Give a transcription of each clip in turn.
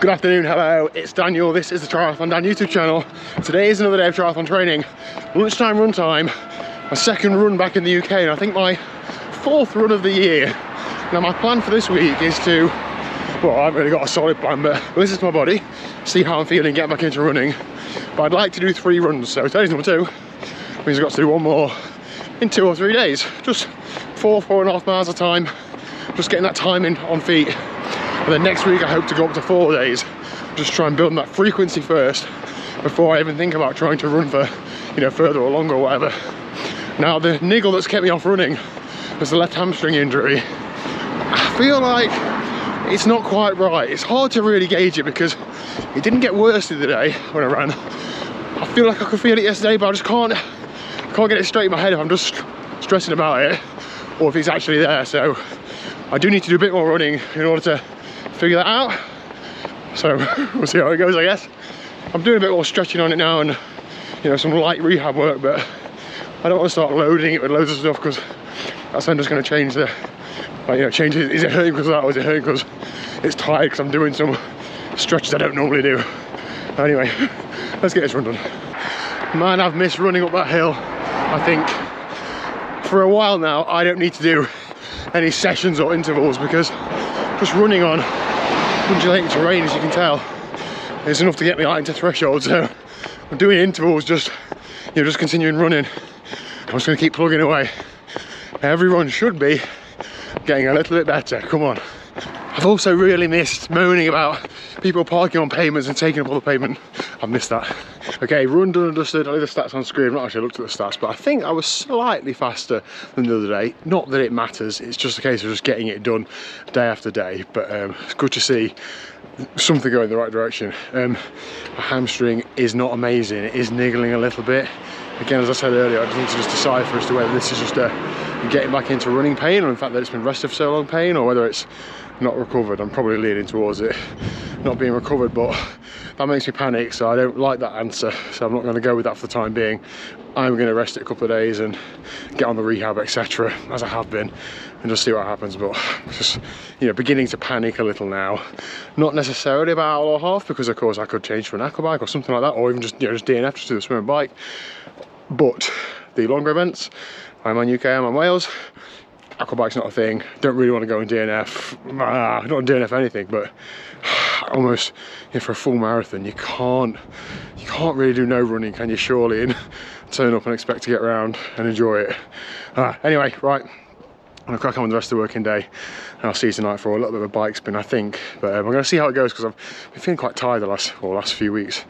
Good afternoon, hello, it's Daniel. This is the TriathlonDan YouTube channel. Today is another day of triathlon training. Lunchtime run time, my second run back in the UK, and I think my fourth run of the year. Now my plan for this week is to, well, I haven't really got a solid plan, but listen to my body, see how I'm feeling, get back into running. But I'd like to do 3 runs, so today's number 2. Means I've got to do 1 more in 2 or 3 days. Just 4.5 miles a time, just getting that time in on feet. And then next week I hope to go up to 4 days. Just try and build on that frequency first before I even think about trying to run for, you know, further or longer or whatever. Now the niggle that's kept me off running was the left hamstring injury. I feel like it's not quite right. It's hard to really gauge it because it didn't get worse the other day when I ran. I feel like I could feel it yesterday, but I just can't get it straight in my head if I'm just stressing about it or if it's actually there. So I do need to do a bit more running in order to figure that out. So we'll see how it goes, I guess. I'm doing a bit more stretching on it now and, you know, some light rehab work, but I don't want to start loading it with loads of stuff because that's then just going to change the, like, you know, change it. Is it hurting because of that, or is it hurting because it's tired because I'm doing some stretches I don't normally do? Anyway, let's get this run done. Man, I've missed running up that hill. I think for a while now I don't need to do any sessions or intervals because just running on undulating terrain, as you can tell, is enough to get me out into threshold. So I'm doing intervals, just, you know, just continuing running. I'm just going to keep plugging away. Every run should be getting a little bit better. Come on. I've also really missed moaning about people parking on pavements and taking up all the pavement. I've missed that. Okay, run done and dusted. I'll leave the stats on screen. I've not actually looked at the stats, but I think I was slightly faster than the other day. Not that it matters, it's just a case of just getting it done day after day. But it's good to see something going in the right direction. My hamstring is not amazing. It is niggling a little bit. Again, as I said earlier, I just need to just decipher as to whether this is just a getting back into running pain, or in fact that it's been rested for so long pain, or whether it's not recovered. I'm probably leaning towards it not being recovered, but that makes me panic, so I don't like that answer, so I'm not going to go with that for the time being. I'm going to rest it a couple of days and get on the rehab, etc., as I have been, and just see what happens. But just, you know, beginning to panic a little now. Not necessarily about hour or half, because of course I could change to an aqua bike or something like that, or even just, you know, just DNF, just do the swim and bike. But the longer events, I'm on UK, I'm on Wales. Aqua bike's not a thing. Don't really want to go and DNF. Not DNF anything, but almost, you know, for a full marathon, you can't really do no running, can you? Surely, and turn up and expect to get around and enjoy it. Anyway, right. I'm gonna crack on with the rest of the working day, and I'll see you tonight for a little bit of a bike spin, I think. But I'm gonna see how it goes because I've been feeling quite tired the last few weeks.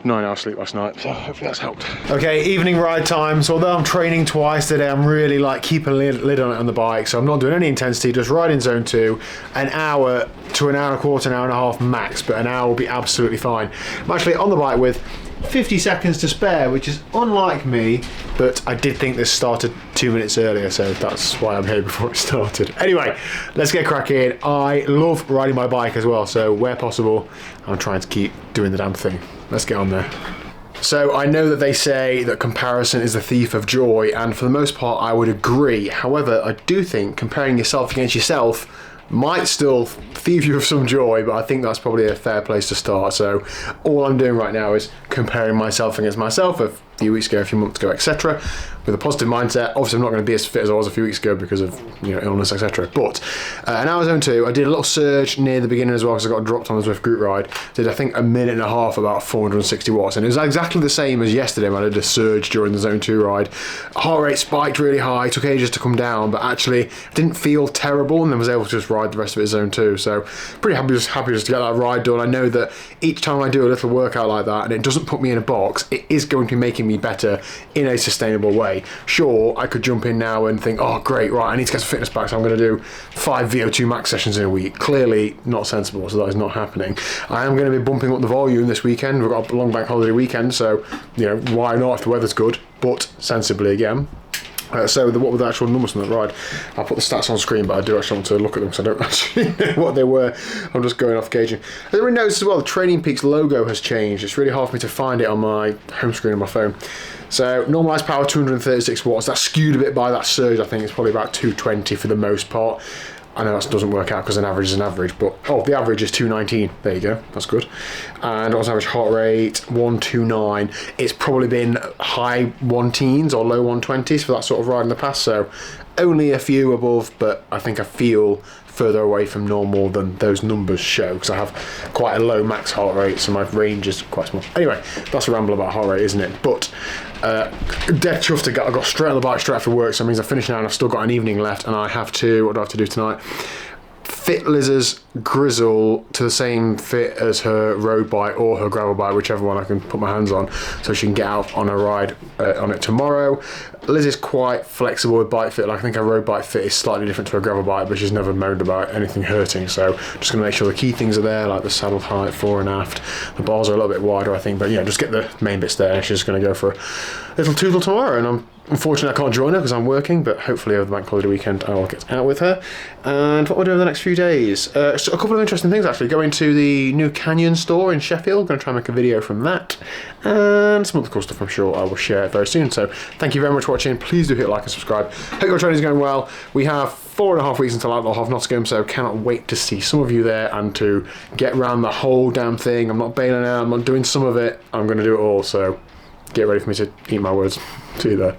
9 hours sleep last night, so hopefully that's helped. Okay, evening ride time. So although I'm training twice today, I'm really like keeping a lid on it on the bike. So I'm not doing any intensity, just riding zone 2, an hour to an hour and a quarter, an hour and a half max, but an hour will be absolutely fine. I'm actually on the bike with 50 seconds to spare, which is unlike me, but I did think this started 2 minutes earlier, so that's why I'm here before it started. Anyway, let's get cracking. I love riding my bike as well, so where possible, I'm trying to keep doing the damn thing. Let's get on there. So I know that they say that comparison is the thief of joy, and for the most part I would agree. However, I do think comparing yourself against yourself might still thieve you of some joy, but I think that's probably a fair place to start. So all I'm doing right now is comparing myself against myself a few weeks ago, a few months ago, etc., with a positive mindset. Obviously I'm not going to be as fit as I was a few weeks ago because of, you know, illness, etc. But an hour zone 2, I did a little surge near the beginning as well because I got dropped on the Zwift group ride. Did I think a minute and a half, about 460 watts, and it was exactly the same as yesterday when I did a surge during the zone 2 ride. Heart rate spiked really high, took ages to come down, but actually didn't feel terrible, and then was able to just ride the rest of it zone 2. So pretty happy just to get that ride done. I know that each time I do a little workout like that and it doesn't put me in a box, it is going to be making me better in a sustainable way. Sure, I could jump in now and think, oh great, right, I need to get some fitness back, so I'm going to do 5 VO2 max sessions in a week. Clearly not sensible, so that is not happening. I am going to be bumping up the volume this weekend. We've got a long bank holiday weekend, so, you know, why not if the weather's good, but sensibly again. So what were the actual numbers on that ride? I'll put the stats on screen, but I do actually want to look at them because I don't actually know what they were. I'm just going off gauging. As everyone noticed as well, the Training Peaks logo has changed. It's really hard for me to find it on my home screen on my phone. So normalised power 236 watts. That's skewed a bit by that surge. I think it's probably about 220 for the most part. I know that doesn't work out because an average is an average, but oh, the average is 219. There you go, that's good. And also average heart rate 129. It's probably been high 110s or low 120s for that sort of ride in the past, so only a few above, but I think I feel further away from normal than those numbers show, because I have quite a low max heart rate, so my range is quite small. Anyway, that's a ramble about heart rate, isn't it? But dead chuffed to get. I got straight on the bike straight after work, so it means I finished now and I've still got an evening left, and I have to, what do I have to do tonight? Fit Liz's Grizzle to the same fit as her road bike or her gravel bike, whichever one I can put my hands on, so she can get out on a ride on it tomorrow. Liz is quite flexible with bike fit. Like, I think her road bike fit is slightly different to her gravel bike, but she's never moaned about anything hurting, so just going to make sure the key things are there, like the saddle height, fore and aft. The bars are a little bit wider, I think, but yeah, just get the main bits there, and she's just going to go for a little toodle tomorrow. And unfortunately, I can't join her because I'm working, but hopefully over the bank holiday weekend I'll get out with her. And what we'll do over the next few days, so a couple of interesting things actually. Going to the new Canyon store in Sheffield, going to try and make a video from that, and some other cool stuff I'm sure I will share very soon. So thank you very much for watching. Please do hit like and subscribe. Hope your training's going well. We have 4.5 weeks until Outlaw Half Nottingham, so cannot wait to see some of you there and to get around the whole damn thing. I'm not bailing out, I'm not doing some of it, I'm going to do it all, so get ready for me to eat my words. See you there.